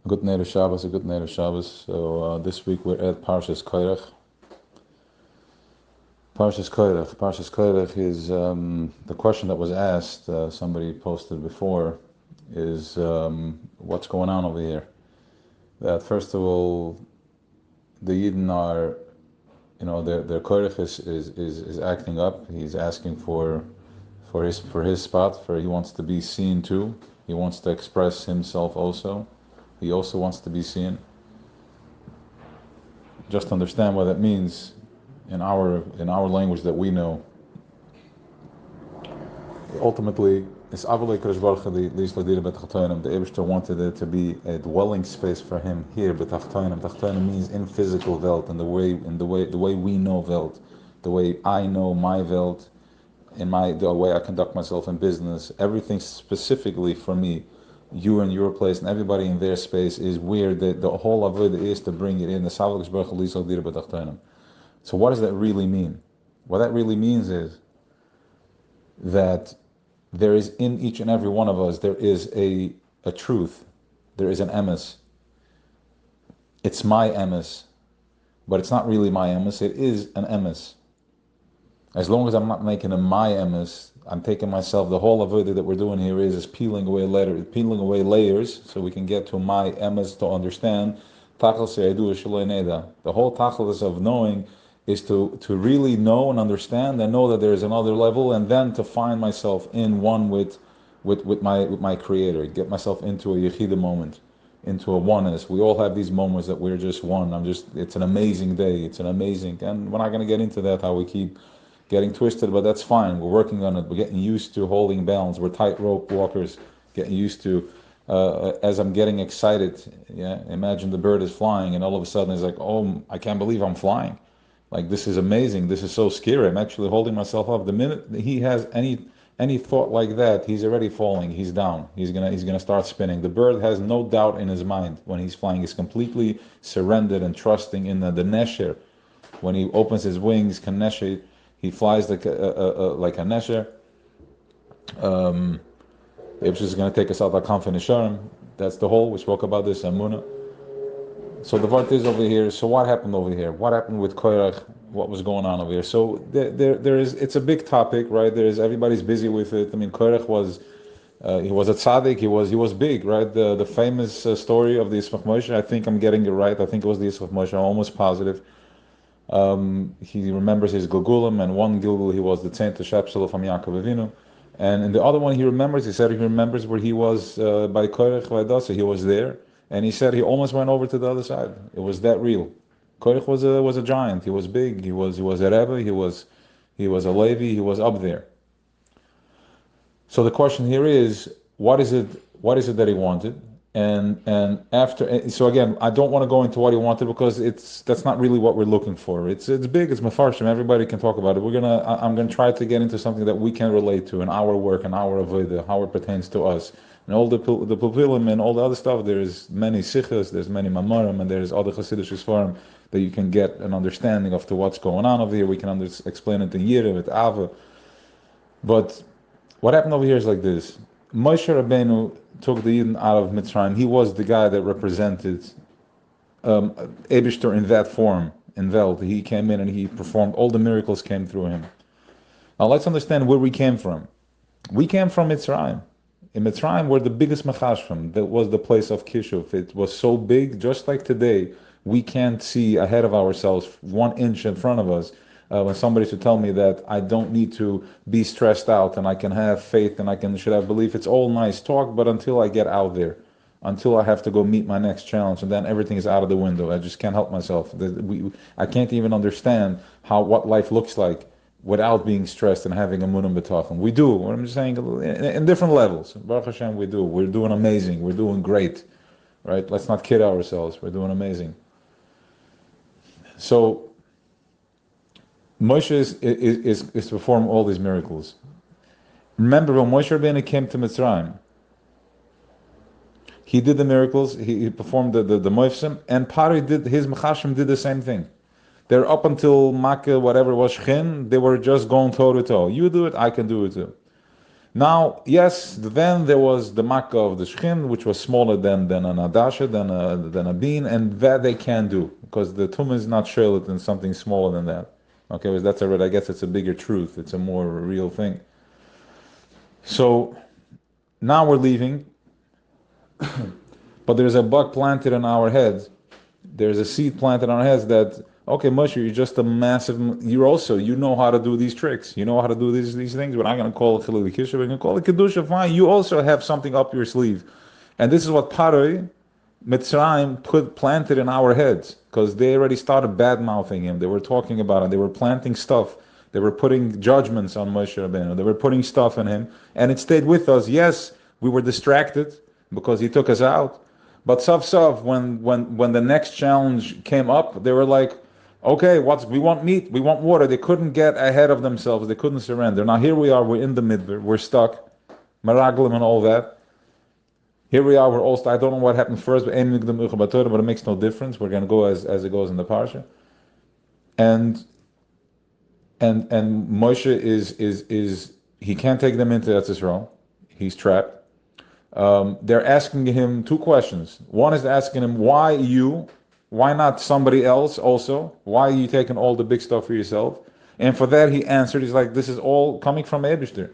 Good night of Shabbos, a good night of Shabbos. So this week we're at Parshas Koirach. Parshas Koirach is the question that was asked. Somebody posted before is what's going on over here. That first of all, the Yidden are, their Koirach is acting up. He's asking for his spot. He wants to be seen too. He wants to express himself also. He also wants to be seen. Just understand what that means in our language that we know. Ultimately, it's Avalei Kodesh Baruch Hu, דירה בתחתונים. The Eibishter wanted it to be a dwelling space for him here. Betachtonim. Betachtonim means in physical Welt, in the way we know Welt, the way I know my Welt, the way I conduct myself in business. Everything specifically for me. You in your place and everybody in their space is where the whole avodah is to bring it in. The Savos Baruch Hu דירה בתחתונים. So what does that really mean? What that really means is that there is in each and every one of us, there is a truth. There is an emes. It's my emes, but it's not really my emes. It is an emes. As long as I'm not making a my emes, I'm taking myself, the whole avodah that we're doing here is peeling away layers so we can get to my emes to understand. The whole tachlis of knowing is to really know and understand and know that there is another level, and then to find myself in one with my creator, get myself into a yechida moment, into a oneness. We all have these moments that we're just one. It's an amazing day. And we're not going to get into that, how we keep getting twisted, but that's fine. We're working on it. We're getting used to holding balance. We're tightrope walkers, getting used to, as I'm getting excited, imagine the bird is flying and all of a sudden it's like, oh, I can't believe I'm flying. Like, this is amazing. This is so scary. I'm actually holding myself up. The minute he has any thought like that, he's already falling. He's down. He's gonna start spinning. The bird has no doubt in his mind when he's flying. He's completely surrendered and trusting in the nesher. When he opens his wings, nesher, he flies like a nesher. It's just gonna take us out of confidence. That's the whole. We spoke about this Amuna. So the word is over here. So what happened over here? What happened with Koirach? What was going on over here? So there is. It's a big topic, right? Everybody's busy with it. I mean, Koirach was he was a tzaddik. He was big, right? The famous story of the Yismach Moshe. I think I'm getting it right. I think it was the Yismach Moshe. I'm almost positive. He remembers his Gilgulim, and one Gilgul he was the tzent Shepsel from Yaakov Avinu, and in the other one he said he remembers where he was by Koirach Vaydasa. He was there. And he said he almost went over to the other side. It was that real. Koirach was a giant. He was big. He was a Rebbe. He was a Levi. He was up there. So the question here is, what is it that he wanted? And after, so again, I don't want to go into what he wanted because that's not really what we're looking for. It's big. It's mafarshim. Everybody can talk about it. I'm gonna try to get into something that we can relate to in our work and our avodah, how it pertains to us. And all the pupilim and all the other stuff, there's many sichas, there's many mamarim, and there's other chassidish svarim that you can get an understanding of to what's going on over here. We can explain it in Yira with Ava. But what happened over here is like this. Moshe Rabbeinu took the Yidden out of Mitzrayim. He was the guy that represented Eibishter in that form, in Welt. He came in and he performed, all the miracles came through him. Now let's understand where we came from. We came from Mitzrayim. In Mitzrayim, we're the biggest machashrim. That was the place of Kishuf. It was so big, just like today, we can't see ahead of ourselves 1 inch in front of us. When somebody should tell me that I don't need to be stressed out and I can have faith and should have belief, it's all nice talk, but until I get out there, until I have to go meet my next challenge, and then everything is out of the window. I just can't help myself. I can't even understand what life looks like without being stressed and having a munam betachon. We do. What I'm just saying, in different levels. Baruch Hashem, we do. We're doing amazing. We're doing great, right? Let's not kid ourselves. We're doing amazing. So Moshe is to perform all these miracles. Remember, when Moshe Rabbeinu came to Mitzrayim, he did the miracles. He performed the moifsim, and Pari his mechashim did the same thing. They're up until Makkah, whatever was Shechin, they were just going toe to toe. You do it, I can do it too. Now, yes, then there was the makkah of the shchin, which was smaller than an adasha, than a bean, and that they can do because the tumah is not shaylet in something smaller than that. Okay, well, that's already. I guess it's a bigger truth. It's a more real thing. So now we're leaving, but there's a bug planted in our heads. There's a seed planted in our heads that, okay, Moshe, you're just a massive. You know how to do these tricks. You know how to do these things. We're not going to call it chilul kisha. We're going to call it kedusha. Fine. You also have something up your sleeve, and this is what Paroi, Mitzrayim planted in our heads because they already started bad mouthing him. They were talking about it. They were planting stuff. They were putting judgments on Moshe Rabbeinu. They were putting stuff in him, and it stayed with us. Yes, we were distracted because he took us out. But Sav, when the next challenge came up, they were like, okay, we want meat, we want water. They couldn't get ahead of themselves. They couldn't surrender. Now here we are. We're in the midbar. We're stuck. Meraglim and all that. Here we are. We're all stuck. I don't know what happened first, but it makes no difference. We're going to go as it goes in the parsha. And Moshe is he can't take them into Eretz Yisrael. He's trapped. They're asking him two questions. One is asking him, why you? Why not somebody else also? Why are you taking all the big stuff for yourself? And for that he answered, he's like, this is all coming from Eibishter.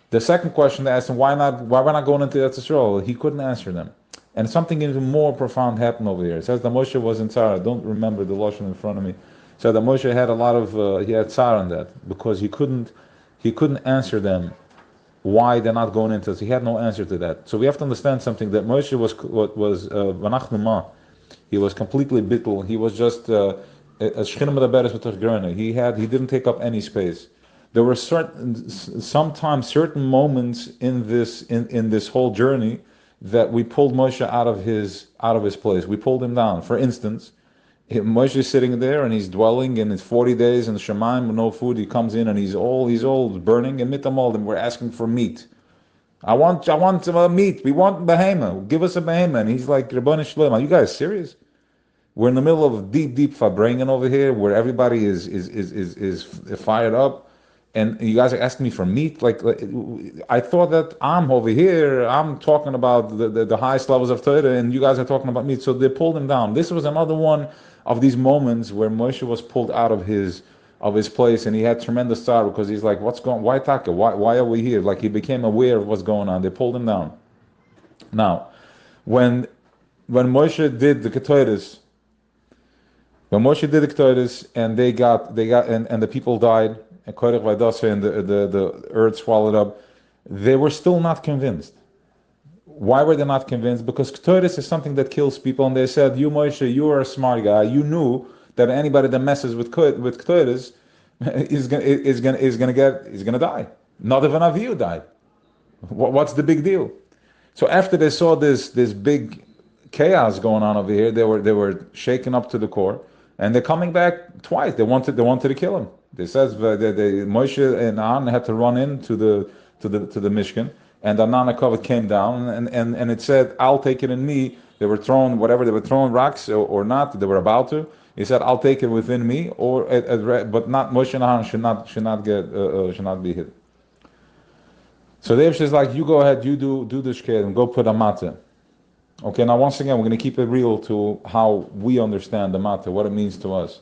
The second question they asked him, why we're not going into Eretz Yisrael? He couldn't answer them. And something even more profound happened over here. It says that Moshe was in tzara. I don't remember the lashon in front of me. So that Moshe had a lot of he had tzar on that because he couldn't answer them why they're not going into this. He had no answer to that. So we have to understand something, that Moshe was vanachnuma. He was completely bittul. He was just a shchina medaberes v'toch grona. He didn't take up any space. There were sometimes certain moments in this whole journey that we pulled Moshe out of his place. We pulled him down. For instance, Moshe is sitting there and he's dwelling in his 40 days in the Shemaim with no food. He comes in and he's all burning and mitamol, and we're asking for meat. I want meat. We want behema. Give us a behema. And he's like, Rabbanu Shalom, are you guys serious? We're in the middle of deep Farbreng over here, where everybody is fired up, and you guys are asking me for meat. Like I thought that I'm over here. I'm talking about the highest levels of Torah, and you guys are talking about meat. So they pulled him down. This was another one of these moments where Moshe was pulled out of his place, and he had tremendous sorrow because he's like, why Taka? Why are we here? Like he became aware of what's going on. They pulled him down. Now, when Moshe did the Ketores, and they got and the people died, and the earth swallowed up, they were still not convinced. Why were they not convinced? Because Ketores is something that kills people, and they said, you Moshe, you are a smart guy. You knew that anybody that messes with Ketores is gonna die. Not even Avihu died. What's the big deal? So after they saw this big chaos going on over here, they were shaken up to the core, and they're coming back twice. They wanted to kill him. They says Moshe and Aaron had to run into the Mishkan, and the Nanakov came down, and it said, I'll take it in me. They were throwing rocks or not. They were about to. He said, I'll take it within me, but not Moshe and Aaron should not be hit. So the Eibush is like, you go ahead, you do the shked and go put a mata. Okay, now once again, we're going to keep it real to how we understand the mata, what it means to us.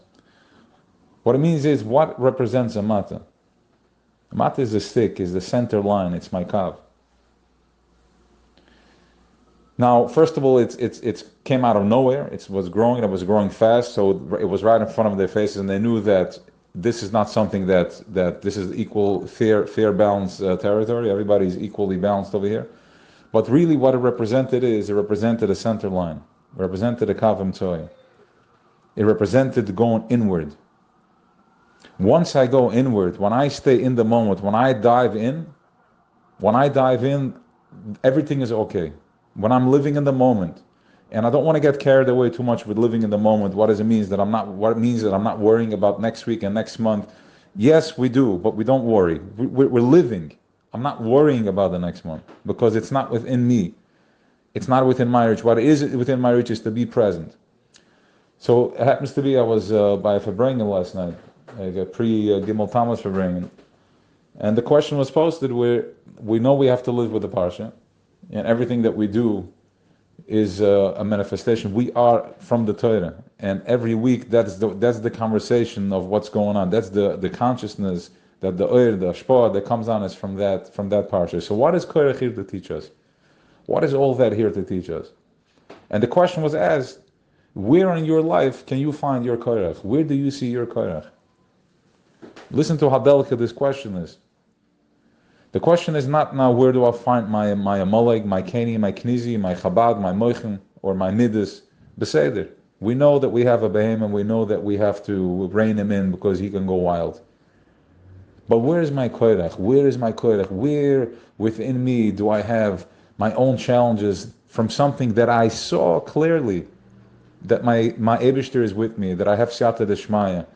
What it means is, what represents a mata? A mata is the stick, is the center line, it's my kav. Now, first of all, it came out of nowhere. It was growing fast, so it was right in front of their faces, and they knew that this is not something that this is equal, fair balanced territory. Everybody's equally balanced over here. But really what it represented a center line. It represented a kavim toy. It represented going inward. Once I go inward, when I stay in the moment, when I dive in, everything is okay. When I'm living in the moment, and I don't want to get carried away too much with living in the moment. What it means that I'm not worrying about next week and next month. Yes, we do, but we don't worry. We're living. I'm not worrying about the next month because it's not within me. It's not within my reach. What is within my reach is to be present. So it happens to be I was by Farbreng last night. I got pre-Gimel Thomas Farbreng. And the question was posted where we know we have to live with the Parsha, and everything that we do is a manifestation. We are from the Torah, and every week that's the conversation of what's going on. That's the consciousness that the Ashpah that comes on us from that Parsha. So what is Korach here to teach us? What is all that here to teach us? And the question was asked, where in your life can you find your Korach? Where do you see your Korach? Listen to how delicate this question is. The question is not now where do I find my Amalek, my Keni, my Knizi, my Chabad, my Moichem, or my Midas. Beseder. We know that we have a behemoth, we know that we have to rein him in because he can go wild. But where is my Korach? Where is my Korach? Where within me do I have my own challenges from something that I saw clearly, that my Eibishter is with me, that I have Siyata Deshmaya.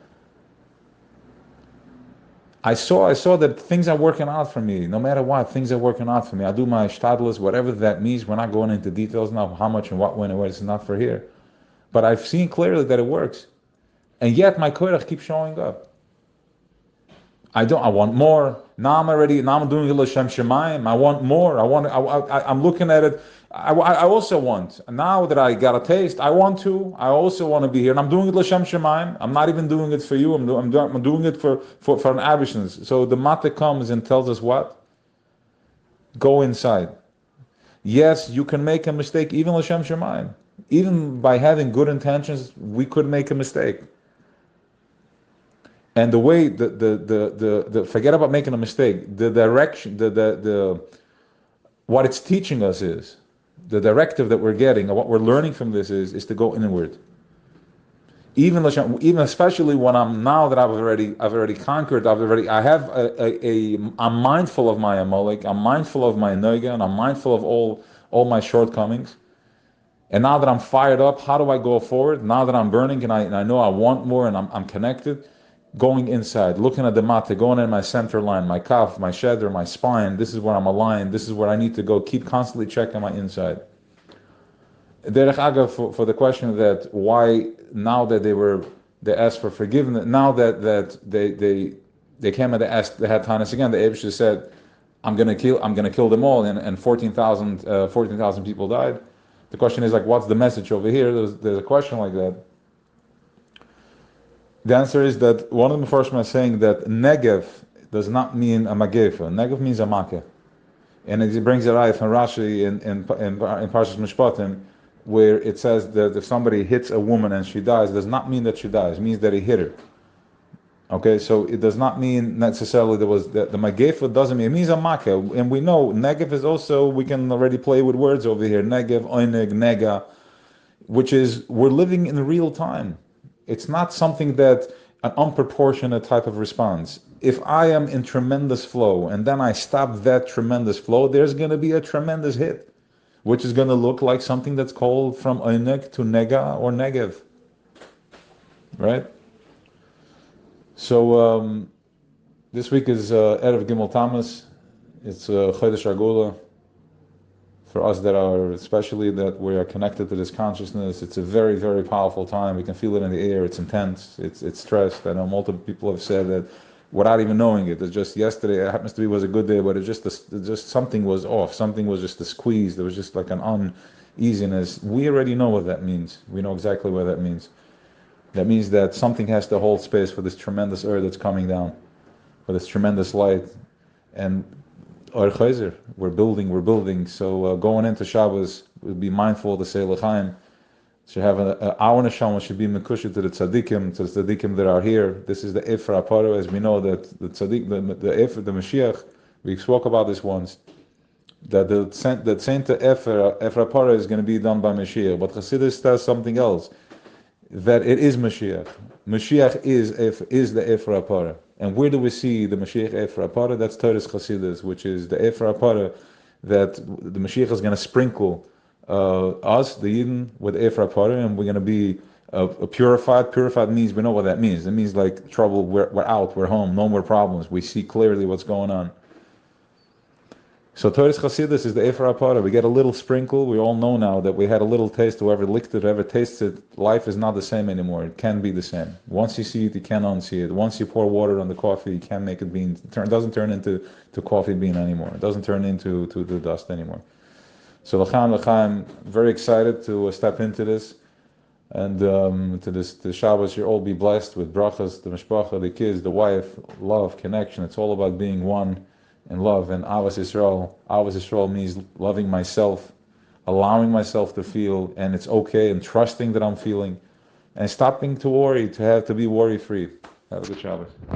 I saw that things are working out for me. No matter what, things are working out for me. I do my shtadlis, whatever that means. We're not going into details now, how much and what, when and where. It's not for here. But I've seen clearly that it works. And yet my korach keeps showing up. I want more. Now I'm doing it l'shem shemayim. I want more. I'm looking at it. I also want. Now that I got a taste, I also want to be here. And I'm doing it l'shem shemayim. I'm not even doing it for you. I'm doing it for an abishans. So the Mata comes and tells us what? Go inside. Yes, you can make a mistake even l'shem shemayim. Even by having good intentions, we could make a mistake. And the way the forget about making a mistake. The direction, what it's teaching us is the directive that we're getting, and what we're learning from this is to go inward. Even especially when I'm already conquered. I'm mindful of my Amalek. I'm mindful of my Noga, and I'm mindful of all my shortcomings. And now that I'm fired up, how do I go forward? Now that I'm burning and I know I want more and I'm connected. Going inside, looking at the mata, going in my center line, my kaf, my sheder, my spine. This is where I'm aligned. This is where I need to go. Keep constantly checking my inside. Derech Agav, for the question that why now that they asked for forgiveness, now that they came and they had Tanis again, the Eibush said, I'm gonna kill them all, and 14,000 people died. The question is like, what's the message over here? There's a question like that. The answer is that one of the Mefarshim is saying that Negev does not mean a Magefa. Negev means a Makeh. And it brings it out from Rashi in Parshas Mishpatim, where it says that if somebody hits a woman and she dies, it does not mean that she dies. It means that he hit her. Okay, so it does not mean necessarily that the Magefa doesn't mean, it means a Makeh. And we know Negev is also, we can already play with words over here. Negev, Oineg, Nega, which is, we're living in real time. It's not something that an unproportionate type of response. If I am in tremendous flow and then I stop that tremendous flow, there's going to be a tremendous hit, which is going to look like something that's called from Oinek to Nega or Negev. Right? So this week is Erev Gimel Tammuz. It's Chodesh Agula. For us that are, especially that we are connected to this consciousness, it's a very, very powerful time. We can feel it in the air. It's intense. It's stressed. I know multiple people have said that without even knowing it. It's just yesterday. It happens to be was a good day, but it just something was off. Something was just a squeeze. There was just like an uneasiness. We already know what that means. We know exactly what that means. That means that something has to hold space for this tremendous earth that's coming down, for this tremendous light, and. We're building. So going into Shabbos, we'll be mindful to say L'chaim. Should have our neshama should be mekushah to the tzaddikim that are here. This is the Ephra Apara, as we know that the tzaddik, the Mashiach. We spoke about this once. That Saint Ephra Apara is going to be done by Mashiach, but Chassidus says something else. That it is Mashiach. Mashiach is the Ephra Apara. And where do we see the Mashiach Ephra Apara? That's Torah's Chassidus, which is the Ephra Apara, that the Mashiach is going to sprinkle us, the Yidden, with Ephra Apara, and we're going to be purified. Purified means, we know what that means. It means like trouble, we're out, we're home, no more problems. We see clearly what's going on. So Torah's Chassidus is the Efer HaPara. We get a little sprinkle. We all know now that we had a little taste. Whoever licked it, whoever tasted it, life is not the same anymore. It can't be the same. Once you see it, you can't unsee it. Once you pour water on the coffee, you can't make it bean. It doesn't turn into coffee bean anymore. It doesn't turn into the dust anymore. So L'chaim, very excited to step into this. And to the Shabbos, you'll all be blessed with brachas, the mishpacha, the kids, the wife, love, connection. It's all about being one in love. And Avas Yisrael. Avas Yisrael means loving myself, allowing myself to feel, and it's okay, and trusting that I'm feeling, and stopping to worry, to be worry free. Have a good Shabbos.